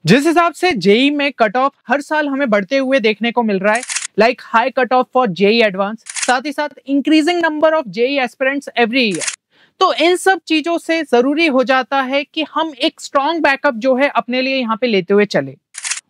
जिस हिसाब से जेई में कट ऑफ हर साल हमें बढ़ते हुए देखने को मिल रहा है, like high cut off for JEE advance, साथ ही साथ increasing number of JEE aspirants every year, तो इन सब चीजों से जरूरी हो जाता है कि हम एक स्ट्रॉन्ग बैकअप जो है अपने लिए यहाँ पे लेते हुए चले।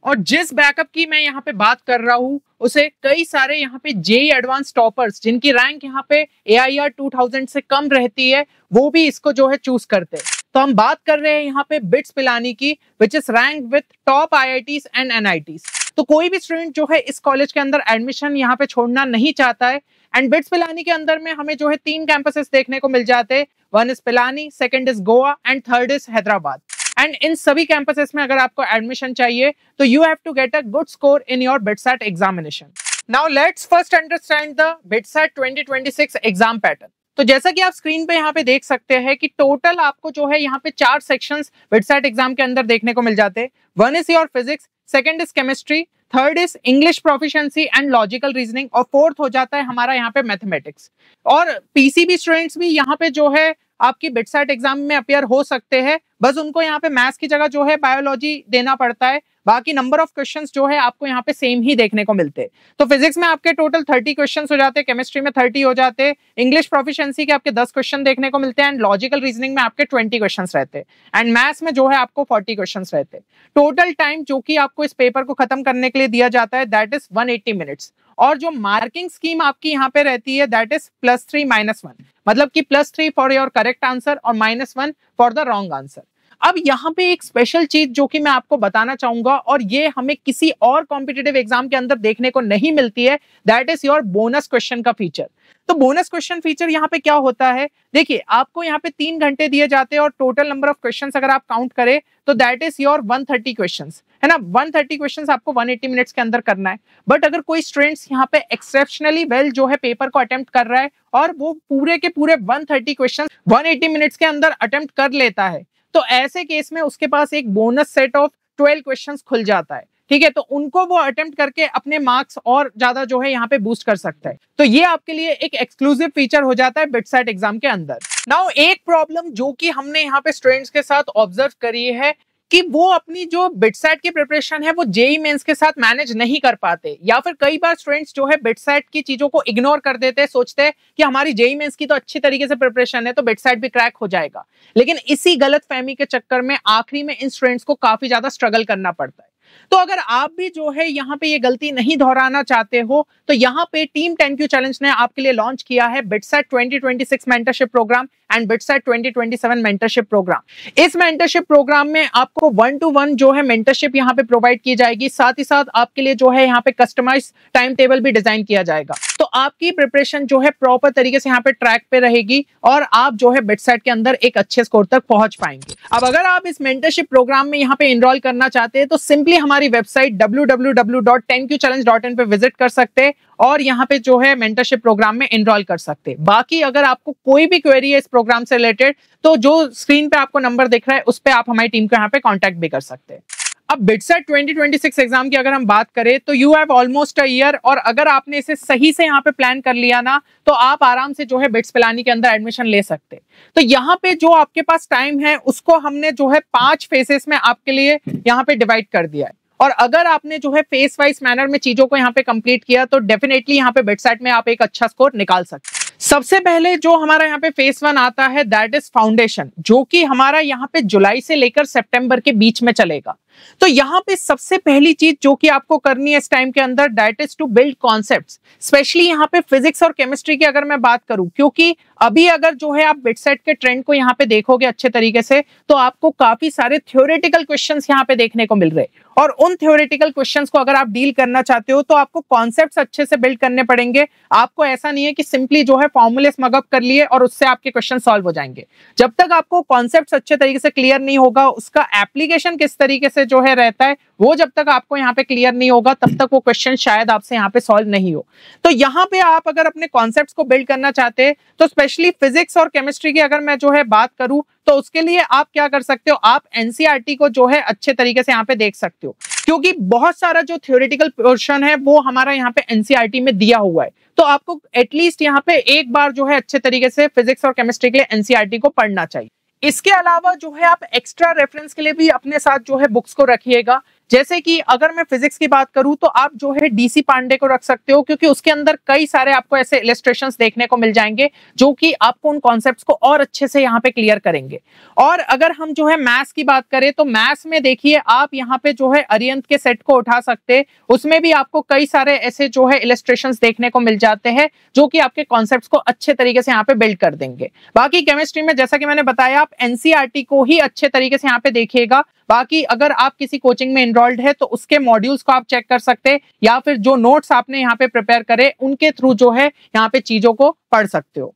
और जिस बैकअप की मैं यहाँ पे बात कर रहा हूँ उसे कई सारे यहाँ पे जेई एडवांस टॉपर्स जिनकी रैंक यहाँ पे AIR 2000 से कम रहती है, वो भी इसको जो है चूज करते हैं। तो हम बात कर रहे हैं यहाँ पे बिट्स पिलानी की, which is rank with top IITs and NITs। तो कोई भी स्टूडेंट जो है इस कॉलेज के अंदर एडमिशन यहाँ पे छोड़ना नहीं चाहता है। एंड बिट्स पिलानी के अंदर में हमें जो है 3 कैंपसेस देखने को मिल जाते हैं। One is Pilani, second is Goa and third is Hyderabad. And इन सभी कैंपसेस में अगर आपको एडमिशन चाहिए तो you have to get a good score in your BITSAT examination. Now let's first understand the BITSAT 2026 exam pattern. तो जैसा कि आप स्क्रीन पे यहाँ पे देख सकते हैं कि टोटल आपको जो है यहाँ पे 4 सेक्शंस बिटसैट एग्जाम के अंदर देखने को मिल जाते हैं। One is your physics, second is chemistry, third is English proficiency and logical reasoning, और फोर्थ हो जाता है हमारा यहाँ पे मैथमेटिक्स। और पीसीबी स्टूडेंट्स भी यहाँ पे जो है आपकी बिटसैट एग्जाम में अपीयर हो सकते हैं, बस उनको यहाँ पे मैथ्स की जगह जो है बायोलॉजी देना पड़ता है। बाकी नंबर ऑफ क्वेश्चंस जो है आपको यहाँ पे सेम ही देखने को मिलते हैं। तो फिजिक्स में आपके टोटल 30 क्वेश्चंस हो जाते हैं, केमिस्ट्री में 30 हो जाते हैं, इंग्लिश प्रोफिशिएंसी के आपके 10 क्वेश्चन देखने को मिलते हैं, एंड लॉजिकल रीजनिंग में आपके 20 क्वेश्चंस रहते हैं, एंड मैथ्स में जो है आपको 40 क्वेश्चंस रहते हैं। टोटल टाइम जो कि आपको इस पेपर को खत्म करने के लिए दिया जाता है दैट इज 180 मिनट्स। और जो मार्किंग स्कीम आपकी यहाँ पे रहती है दैट इज +3 -1, मतलब कि +3 फॉर योर करेक्ट आंसर और -1 फॉर द रॉन्ग आंसर। अब यहाँ पे एक स्पेशल चीज जो कि मैं आपको बताना चाहूंगा, और ये हमें किसी और कॉम्पिटिटिव एग्जाम के अंदर देखने को नहीं मिलती है, that is your bonus question का फीचर। तो बोनस क्वेश्चन फीचर यहाँ पे क्या होता है, देखिए आपको यहाँ पे 3 घंटे दिए जाते हैं और टोटल नंबर ऑफ क्वेश्चंस अगर आप काउंट करें तो दैट इज योर 130 क्वेश्चंस, है ना। 130 क्वेश्चंस आपको 180 मिनट्स के अंदर करना है। बट अगर कोई स्टूडेंट्स यहाँ पे एक्सेप्शनली वेल जो है पेपर को अटेम्प्ट कर रहा है और वो पूरे के पूरे 130 क्वेश्चन 180 मिनट्स के अंदर अटेम्प्ट कर लेता है, तो ऐसे केस में उसके पास एक बोनस सेट ऑफ 12 क्वेश्चंस खुल जाता है, ठीक है। तो उनको वो अटेम्प्ट करके अपने मार्क्स और ज्यादा जो है यहाँ पे बूस्ट कर सकता है। तो ये आपके लिए एक एक्सक्लूसिव फीचर हो जाता है बिटसैट एग्जाम के अंदर। नाउ एक प्रॉब्लम जो कि हमने यहाँ पे स्टूडेंट्स के साथ ऑब्जर्व करी है कि वो अपनी जो बिटसैट की प्रिपरेशन है वो जेई मेंस के साथ मैनेज नहीं कर पाते, या फिर कई बार स्टूडेंट्स जो है बिटसैट की चीजों को इग्नोर कर देते हैं, सोचते हैं कि हमारी जेई मेंस की तो अच्छी तरीके से प्रिपरेशन है तो बिटसैट भी क्रैक हो जाएगा। लेकिन इसी गलत फहमी के चक्कर में आखिरी में इन स्टूडेंट्स को काफी ज्यादा स्ट्रगल करना पड़ता है। तो अगर आप भी जो है यहाँ पे ये गलती नहीं दोहराना चाहते हो तो यहाँ पे टीम 10Q चैलेंज ने आपके लिए लॉन्च किया है BITSAT 2026 mentorship program and BITSAT 2027 mentorship program. इस मेंटरशिप प्रोग्राम में आपको 1-to-1 जो है मेंटरशिप यहाँ पे प्रोवाइड की जाएगी, साथ ही साथ आपके लिए जो है यहाँ पे कस्टमाइज टाइम टेबल भी डिजाइन किया जाएगा। तो आपकी प्रिपरेशन जो है प्रॉपर तरीके से यहाँ पे ट्रैक पे रहेगी और आप जो है बिटसैट के अंदर एक अच्छे स्कोर तक पहुंच पाएंगे। अब अगर आप इस मेंटरशिप प्रोग्राम में यहाँ पे इनरोल करना चाहते हैं तो सिंपली हमारी वेबसाइट www.10qchallenge.in पे विजिट कर सकते हैं और यहाँ पे जो है मेंटरशिप प्रोग्राम में इनरोल कर सकते हैं। बाकी अगर आपको कोई भी क्वेरी है इस प्रोग्राम से रिलेटेड तो जो स्क्रीन पे आपको नंबर दिख रहा है उस पे आप हमारी टीम को यहाँ पे कांटेक्ट भी कर सकते हैं। अब बिटसैट 2026 एग्जाम की अगर हम बात करें तो you have almost a year, और अगर आपने इसे सही से यहाँ पे प्लान कर लिया ना तो आप आराम से जो है बिट्स पिलानी के अंदर एडमिशन ले सकते हैं। तो यहाँ पे जो आपके पास टाइम है उसको हमने जो है 5 फेसेस में आपके लिए यहाँ पे डिवाइड कर दिया है, और अगर आपने जो है फेस वाइज मैनर में चीजों को यहाँ पे कंप्लीट किया तो डेफिनेटली यहाँ पे बिटसैट में आप एक अच्छा स्कोर निकाल सकते हैं। सबसे पहले जो हमारा यहाँ पे फेस 1 आता है दैट इज फाउंडेशन, जो कि हमारा यहाँ पे जुलाई से लेकर सितंबर के बीच में चलेगा। तो यहाँ पे सबसे पहली चीज जो कि आपको करनी है इस टाइम के अंदर that is to build concepts, specially यहाँ पे फिजिक्स और केमिस्ट्री की अगर मैं बात करूं, क्योंकि अभी अगर जो है आप बिटसैट के ट्रेंड को यहाँ पे देखोगे अच्छे तरीके से तो आपको काफी सारे थ्योरेटिकल क्वेश्चंस यहाँ पे देखने को मिल रहे हैं, और उन थ्योरेटिकल क्वेश्चंस को अगर आप डील करना चाहते हो तो आपको कॉन्सेप्ट्स अच्छे से बिल्ड करने पड़ेंगे। आपको ऐसा नहीं है कि सिंपली जो है फॉर्मूले स्मगअप कर लिए और उससे आपके क्वेश्चन सॉल्व हो जाएंगे। जब तक आपको कॉन्सेप्ट्स अच्छे तरीके से क्लियर नहीं होगा, उसका एप्लीकेशन किस तरीके से जो है रहता है वो जब तक आपको यहाँ पे क्लियर नहीं होगा तब तक वो क्वेश्चन शायद आपसे यहाँ पे सॉल्व नहीं हो। तो यहाँ पे आप अगर अपने कॉन्सेप्ट्स को बिल्ड करना चाहते हैं तो स्पेशली फिजिक्स और केमिस्ट्री की अगर मैं जो है बात करूं तो उसके लिए आप क्या कर सकते हो, आप एनसीईआरटी को जो है अच्छे तरीके से यहाँ पे देख सकते हो, क्योंकि बहुत सारा जो थ्योरेटिकल पोर्शन है वो हमारा यहाँ पे एनसीईआरटी में दिया हुआ है। तो आपको एटलीस्ट यहाँ पे एक बार जो है अच्छे तरीके से फिजिक्स और केमिस्ट्री के लिए एनसीईआरटी को पढ़ना चाहिए। इसके अलावा जो है आप एक्स्ट्रा रेफरेंस के लिए भी अपने साथ जो है बुक्स को रखिएगा। जैसे कि अगर मैं फिजिक्स की बात करूं तो आप जो है डीसी पांडे को रख सकते हो, क्योंकि उसके अंदर कई सारे आपको ऐसे इलस्ट्रेशंस देखने को मिल जाएंगे जो कि आपको उन कॉन्सेप्ट्स को और अच्छे से यहाँ पे क्लियर करेंगे। और अगर हम जो है मैथ्स की बात करें तो मैथ्स में देखिए आप यहाँ पे जो है अरिहंत के सेट को उठा सकते हैं, उसमें भी आपको कई सारे ऐसे जो है इलस्ट्रेशंस देखने को मिल जाते हैं जो कि आपके कॉन्सेप्ट्स को अच्छे तरीके से यहाँ पे बिल्ड कर देंगे। बाकी केमिस्ट्री में जैसा कि मैंने बताया, आप एनसीईआरटी को ही अच्छे तरीके से यहाँ पे देखिएगा। बाकी अगर आप किसी कोचिंग में इनरोल्ड है तो उसके मॉड्यूल्स को आप चेक कर सकते हैं, या फिर जो नोट्स आपने यहाँ पे प्रिपेयर करे उनके थ्रू जो है यहाँ पे चीजों को पढ़ सकते हो।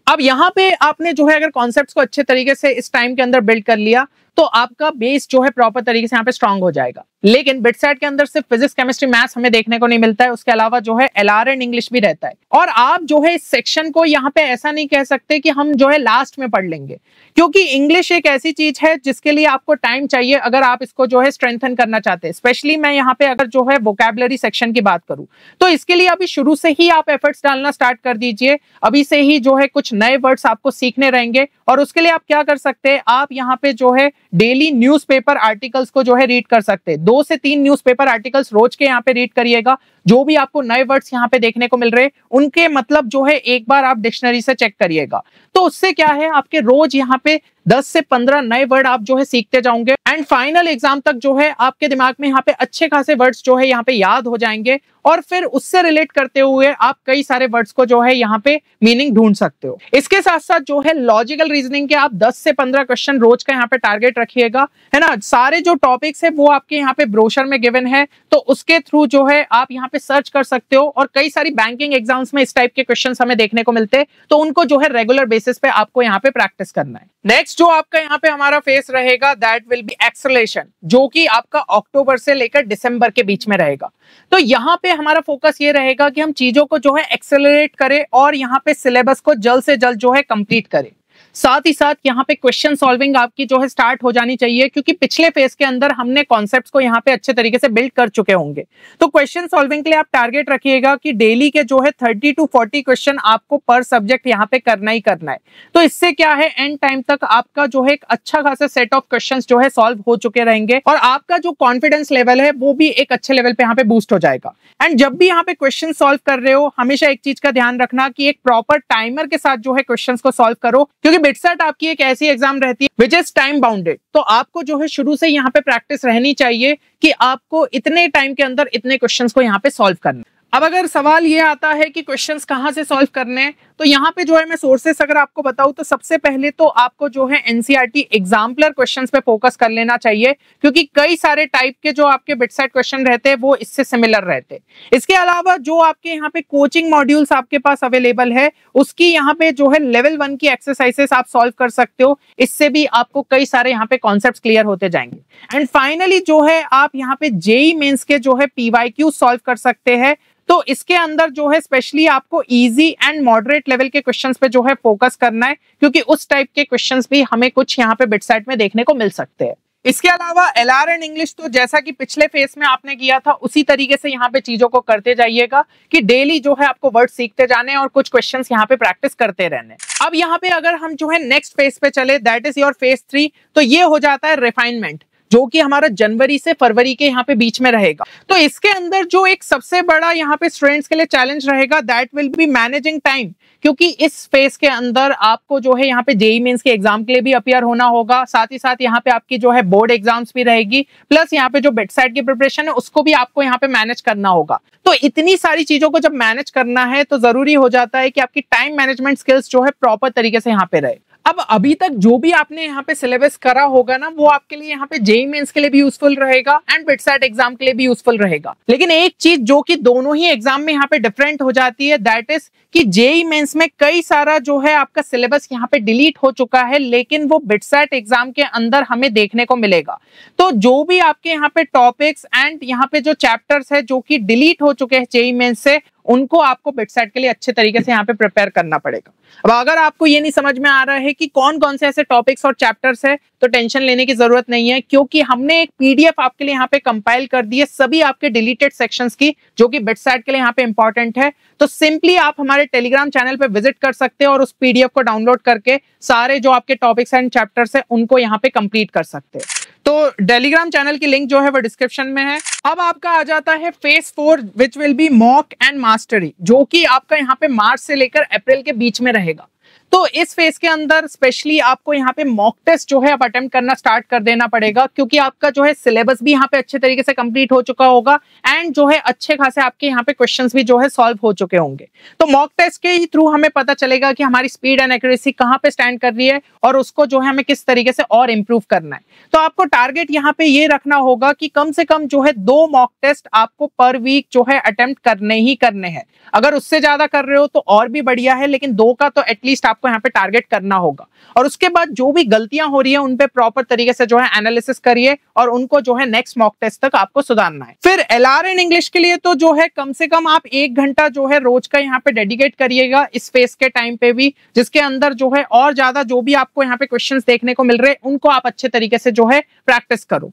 अब यहाँ पे आपने जो है अगर कॉन्सेप्ट्स को अच्छे तरीके से इस टाइम के अंदर बिल्ड कर लिया तो आपका बेस जो है प्रॉपर तरीके से यहाँ पे स्ट्रांग हो जाएगा। लेकिन बिटसेट के अंदर सिर्फ फिजिक्स केमिस्ट्री मैथ्स हमें देखने को नहीं मिलता है, उसके अलावा जो है एलआर एंड इंग्लिश भी रहता है। और आप जो है इस सेक्शन को यहाँ पे ऐसा नहीं कह सकते कि हम जो है लास्ट में पढ़ लेंगे, क्योंकि इंग्लिश एक ऐसी चीज है जिसके लिए आपको टाइम चाहिए अगर आप इसको जो है स्ट्रेंथन करना चाहते हैं। स्पेशली मैं यहाँ पे अगर जो है वोकैबुलरी सेक्शन की बात करूँ तो इसके लिए अभी शुरू से ही आप एफर्ट्स डालना स्टार्ट कर दीजिए। अभी से ही जो है कुछ नए वर्ड्स आपको सीखने रहेंगे, और उसके लिए आप क्या कर सकते हैं, आप यहाँ पे जो है डेली न्यूज़पेपर आर्टिकल्स को जो है रीड कर सकते हैं। 2 से 3 न्यूज़पेपर आर्टिकल्स रोज के यहाँ पे रीड करिएगा। जो भी आपको नए वर्ड्स यहाँ पे देखने को मिल रहे हैं उनके मतलब जो है एक बार आप डिक्शनरी से चेक करिएगा। तो उससे क्या है, आपके रोज यहाँ पे 10 से 15 नए वर्ड आप जो है सीखते जाओगे, एंड फाइनल एग्जाम तक जो है आपके दिमाग में यहाँ पे अच्छे खासे वर्ड्स जो है यहाँ पे याद हो जाएंगे, और फिर उससे रिलेट करते हुए आप कई सारे वर्ड्स को जो है यहाँ पे मीनिंग ढूंढ सकते हो। इसके साथ साथ जो है लॉजिकल रीजनिंग के आप 10 से 15 क्वेश्चन रोज का यहाँ पे टारगेट रखिएगा, है ना। सारे जो टॉपिक्स है वो आपके यहाँ पे ब्रोशर में गिवन है, तो उसके थ्रू जो है आप यहाँ पे सर्च कर सकते हो। और कई सारी बैंकिंग एग्जाम्स में इस टाइप के क्वेश्चंस हमें देखने को मिलते हैं, तो उनको जो है रेगुलर बेसिस पे आपको यहाँ पे प्रैक्टिस करना है। नेक्स्ट जो आपका यहाँ पे हमारा फेस रहेगा दैट विल बी एक्सेलरेशन, जो कि आपका अक्टूबर से लेकर दिसंबर के बीच में रहेगा। तो यहाँ पे हमारा फोकस ये रहेगा कि हम चीजों को जो है एक्सेलरेट करें और यहाँ पे सिलेबस को जल्द से जल्द जो है कंप्लीट करें। साथ ही साथ यहाँ पे क्वेश्चन सॉल्विंग आपकी जो है स्टार्ट हो जानी चाहिए, क्योंकि पिछले फेज के अंदर हमने कॉन्सेप्ट्स को यहाँ पे अच्छे तरीके से बिल्ड कर चुके होंगे। तो क्वेश्चन सॉल्विंग के लिए आप टारगेट रखिएगा कि डेली के जो है 30 to 40 क्वेश्चन आपको पर सब्जेक्ट यहाँ पे करना ही करना है। तो इससे क्या है, एंड टाइम तक आपका जो है एक अच्छा खासा सेट ऑफ क्वेश्चन जो है सॉल्व हो चुके रहेंगे, और आपका जो कॉन्फिडेंस लेवल है वो भी एक अच्छे लेवल पे यहाँ पे बूस्ट हो जाएगा। एंड जब भी यहाँ पे क्वेश्चन सॉल्व कर रहे हो हमेशा एक चीज का ध्यान रखना कि एक प्रॉपर टाइमर के साथ जो है क्वेश्चंस को सॉल्व करो, क्योंकि बिटसेट आपकी एक ऐसी एग्जाम रहती है विच इज टाइम बाउंडेड। तो आपको जो है शुरू से यहाँ पे प्रैक्टिस रहनी चाहिए कि आपको इतने टाइम के अंदर इतने क्वेश्चंस को यहाँ पे सॉल्व करना। अब अगर सवाल ये आता है कि क्वेश्चंस कहाँ से सॉल्व करने हैं, तो यहाँ पे जो है मैं सोर्सेस अगर आपको बताऊं तो सबसे पहले तो आपको जो है एनसीईआरटी एग्जाम्पलर क्वेश्चंस पे फोकस कर लेना चाहिए, क्योंकि कई सारे टाइप के जो आपके बिटसेट क्वेश्चन रहते हैं वो इससे सिमिलर रहते हैं। इसके अलावा जो आपके यहाँ पे कोचिंग मॉड्यूल्स आपके पास अवेलेबल है उसकी यहाँ पे जो है लेवल 1 की एक्सरसाइजेस आप सॉल्व कर सकते हो। इससे भी आपको कई सारे यहाँ पे कॉन्सेप्ट क्लियर होते जाएंगे। एंड फाइनली जो है आप यहाँ पे जेईई मेंस के जो है पीवाईक्यू सॉल्व कर सकते हैं। तो इसके अंदर जो है स्पेशली आपको इजी एंड मॉडरेट लेवल के क्वेश्चंस पे जो है फोकस करना है, क्योंकि उस टाइप के क्वेश्चंस भी हमें कुछ यहाँ पे बिटसेट में देखने को मिल सकते हैं। इसके अलावा एलआर एंड इंग्लिश तो जैसा कि पिछले फेज में आपने किया था उसी तरीके से यहाँ पे चीजों को करते जाइएगा कि डेली जो है आपको वर्ड सीखते जाने और कुछ क्वेश्चंस यहाँ पे प्रैक्टिस करते रहने। अब यहाँ पे अगर हम जो है नेक्स्ट फेज पे चले दैट इज योर फेज 3, तो ये हो जाता है रिफाइनमेंट, जो कि हमारा जनवरी से फरवरी के यहाँ पे बीच में रहेगा। तो इसके अंदर जो एक सबसे बड़ा यहाँ पे स्टूडेंट्स के लिए चैलेंज रहेगा that will be managing time, क्योंकि इस फेज के अंदर आपको जो है यहाँ पे जेईई मेंस के एग्जाम के लिए भी अपीयर होना होगा, साथ ही साथ यहाँ पे आपकी जो है बोर्ड एग्जाम्स भी रहेगी, प्लस यहाँ पे जो बिटसेट की प्रिपरेशन है उसको भी आपको यहाँ पे मैनेज करना होगा। तो इतनी सारी चीजों को जब मैनेज करना है तो जरूरी हो जाता है कि आपकी टाइम मैनेजमेंट स्किल्स जो है प्रॉपर तरीके से यहाँ पे रहे। अब अभी तक जो भी आपने यहाँ पे सिलेबस करा होगा ना वो आपके लिए यहाँ पे जेईई मेंस के लिए भी यूजफुल रहेगा एंड बिटसेट एग्जाम के लिए भी यूजफुल रहेगा। लेकिन एक चीज जो कि दोनों ही एग्जाम में यहाँ पे डिफरेंट हो जाती है दैट इज कि जेईई मेंस में कई सारा जो है आपका सिलेबस यहाँ पे डिलीट हो चुका है, लेकिन वो बिटसेट एग्जाम के अंदर हमें देखने को मिलेगा। तो जो भी आपके यहाँ पे टॉपिक्स एंड यहाँ पे जो चैप्टर्स है जो कि डिलीट हो चुके हैं जेईई मेंस से, उनको आपको बिटसेट के लिए अच्छे तरीके से यहाँ पे प्रिपेयर करना पड़ेगा। अब अगर आपको ये नहीं समझ में आ रहा है कि कौन कौन से ऐसे टॉपिक्स और चैप्टर्स है, तो टेंशन लेने की जरूरत नहीं है, क्योंकि हमने एक पीडीएफ आपके लिए यहाँ पे कंपाइल कर दी है सभी आपके डिलीटेड सेक्शंस की, जो कि बिटसेट के लिए यहाँ पे इंपॉर्टेंट है। तो सिंपली आप हमारे टेलीग्राम चैनल पे विजिट कर सकते हैं और उस पीडीएफ को डाउनलोड करके सारे जो आपके टॉपिक्स एंड चैप्टर्स है उनको यहाँ पे कंप्लीट कर सकते हैं। तो टेलीग्राम चैनल की लिंक जो है वो डिस्क्रिप्शन में है। अब आपका आ जाता है phase 4 which will be mock and mastery, जो कि आपका यहाँ पे मार्च से लेकर अप्रैल के बीच में रहेगा। तो इस फेज के अंदर स्पेशली आपको यहाँ पे मॉक टेस्ट जो है अब अटेम्प्ट करना स्टार्ट कर देना पड़ेगा, क्योंकि आपका जो है सिलेबस भी यहाँ पे अच्छे तरीके से कंप्लीट हो चुका होगा एंड जो है अच्छे खासे आपके यहाँ पे क्वेश्चंस भी जो है सॉल्व हो चुके होंगे। तो मॉक टेस्ट के ही थ्रू हमें पता चलेगा कि हमारी स्पीड एंड एक्यूरेसी कहाँ पे स्टैंड कर रही है और उसको जो है हमें किस तरीके से और इम्प्रूव करना है। तो आपको टारगेट यहाँ पे ये रखना होगा कि कम से कम जो है 2 मॉक टेस्ट आपको पर वीक जो है अटेम्प्ट करने ही करने हैं। अगर उससे ज्यादा कर रहे हो तो और भी बढ़िया है, लेकिन 2 का तो एटलीस्ट आपको यहाँ पे टारगेट करना होगा। और उसके बाद जो भी गलतियां हो रही है उन पे प्रॉपर तरीके से जो है एनालिसिस करिए और उनको जो है नेक्स्ट मॉक टेस्ट तक आपको सुधारना है। फिर एलआरएन इंग्लिश के लिए तो जो है कम से कम आप 1 घंटा जो है रोज का यहाँ पे डेडिकेट करिएगा इस फेस के टाइम पे भी, जिसके अंदर जो है और ज्यादा जो भी आपको यहाँ पे क्वेश्चंस देखने को मिल रहे हैं उनको आप अच्छे तरीके से जो है प्रैक्टिस करो।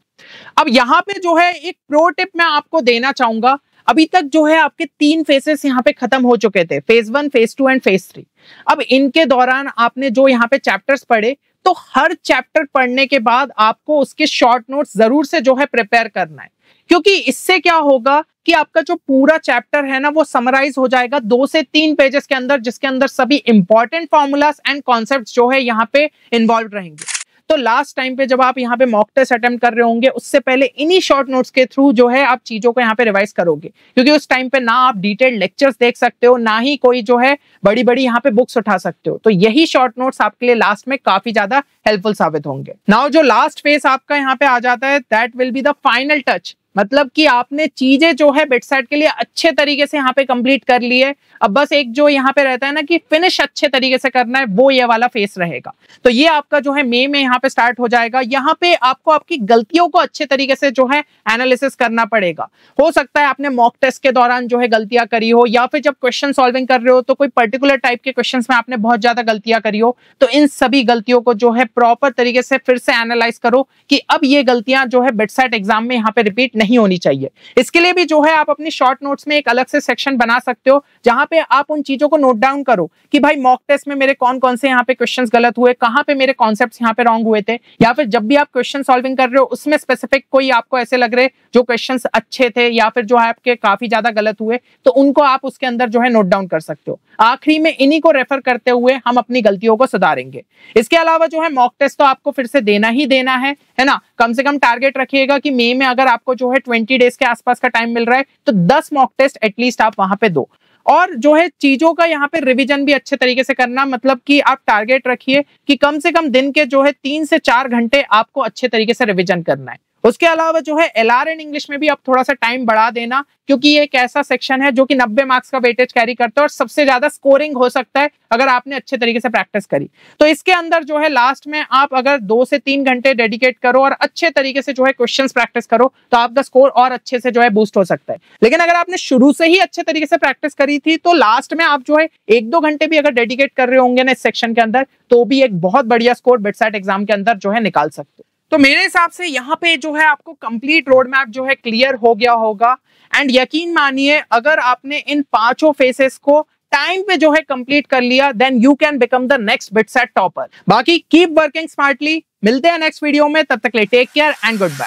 अब यहाँ पे जो है एक प्रो टिप मैं आपको देना चाहूंगा। अभी तक जो है आपके 3 फेसेस यहाँ पे खत्म हो चुके थे, फेज 1, फेज 2 एंड फेज 3। अब इनके दौरान आपने जो यहाँ पे चैप्टर्स पढ़े, तो हर चैप्टर पढ़ने के बाद आपको उसके शॉर्ट नोट्स जरूर से जो है प्रिपेयर करना है, क्योंकि इससे क्या होगा कि आपका जो पूरा चैप्टर है ना वो समराइज हो जाएगा 2 से 3 पेजेस के अंदर, जिसके अंदर सभी इंपॉर्टेंट फॉर्मूलाज एंड कॉन्सेप्ट्स जो है यहाँ पे इन्वॉल्व रहेंगे। तो लास्ट टाइम पे जब आप यहाँ पे मॉक टेस्ट अटेम्प्ट कर रहे होंगे, उससे पहले इन्हीं शॉर्ट नोट्स के थ्रू जो है आप चीजों को यहाँ पे रिवाइज करोगे, क्योंकि उस टाइम पे ना आप डिटेल्ड लेक्चर्स देख सकते हो, ना ही कोई जो है बड़ी बड़ी यहाँ पे बुक्स उठा सकते हो। तो यही शॉर्ट नोट्स आपके लिए लास्ट में काफी ज्यादा हेल्पफुल साबित होंगे। नाउ जो लास्ट फेज आपका यहाँ पे आ जाता है, that will be the final touch. मतलब कि आपने चीजें जो है बिटसेट के लिए अच्छे तरीके से यहाँ पे कंप्लीट कर ली है, अब बस एक जो यहाँ पे रहता है ना कि फिनिश अच्छे तरीके से करना है, वो ये वाला फेस रहेगा। तो ये आपका जो है मई में यहाँ पे स्टार्ट हो जाएगा। यहाँ पे आपको आपकी गलतियों को अच्छे तरीके से जो है एनालिसिस करना पड़ेगा। हो सकता है आपने मॉक टेस्ट के दौरान जो है गलतियां करी हो, या फिर जब क्वेश्चन सॉल्विंग कर रहे हो तो कोई पर्टिकुलर टाइप के क्वेश्चंस में आपने बहुत ज्यादा गलतियां करी हो। तो इन सभी गलतियों को जो है प्रॉपर तरीके से फिर से एनालाइज करो कि अब ये गलतियां जो है बिटसेट एग्जाम में यहाँ पे रिपीट नहीं होनी चाहिए। इसके लिए भी जो है आप अपनी शॉर्ट नोट्स में एक अलग से सेक्शन बना सकते हो, जहां पे आप उन चीजों को नोट डाउन करो कि भाई मॉक टेस्ट में मेरे कौन कौन से यहाँ पे क्वेश्चंस गलत हुए, कहाँ पे मेरे कॉन्सेप्ट्स यहाँ पे रॉन्ग हुए थे, या फिर जब भी आप क्वेश्चन सॉल्विंग कर रहे हो उसमें स्पेसिफिक कोई आपको ऐसे लग रहे जो क्वेश्चंस अच्छे थे या फिर जो है आपके काफी ज्यादा गलत हुए, तो उनको आप उसके अंदर जो है नोट डाउन कर सकते हो। आखिरी में इन्हीं को रेफर करते हुए हम अपनी गलतियों को सुधारेंगे। इसके अलावा जो है मॉक टेस्ट तो आपको फिर से देना ही देना है ना। कम से कम टारगेट रखिएगा कि मई में अगर आपको जो है 20 डेज के आसपास का टाइम मिल रहा है तो 10 मॉक टेस्ट एटलीस्ट आप वहां पे दो। और जो है चीजों का यहाँ पे रिवीजन भी अच्छे तरीके से करना, मतलब कि आप टारगेट रखिए कि कम से कम दिन के जो है 3 से 4 घंटे आपको अच्छे तरीके से रिवीजन करना है। उसके अलावा जो है एलआरएन इंग्लिश में भी आप थोड़ा सा टाइम बढ़ा देना, क्योंकि ये एक ऐसा सेक्शन है जो कि 90 मार्क्स का वेटेज कैरी करता है और सबसे ज्यादा स्कोरिंग हो सकता है अगर आपने अच्छे तरीके से प्रैक्टिस करी। तो इसके अंदर जो है लास्ट में आप अगर 2 से 3 घंटे डेडिकेट करो और अच्छे तरीके से जो है क्वेश्चंस प्रैक्टिस करो, तो आपका स्कोर और अच्छे से जो है बूस्ट हो सकता है। लेकिन अगर आपने शुरू से ही अच्छे तरीके से प्रैक्टिस करी थी तो लास्ट में आप जो है 1-2 घंटे भी अगर डेडिकेट कर रहे होंगे ना इस सेक्शन के अंदर, तो भी एक बहुत बढ़िया स्कोर बिटसेट एग्जाम के अंदर जो है निकाल सकते हो। तो मेरे हिसाब से यहाँ पे जो है आपको कंप्लीट रोड मैप जो है क्लियर हो गया होगा। एंड यकीन मानिए अगर आपने इन 5 फेसेस को टाइम पे जो है कंप्लीट कर लिया, then you can become the next BITSAT topper. बाकी कीप वर्किंग स्मार्टली, मिलते हैं नेक्स्ट वीडियो में, तब तक ले take care and good bye.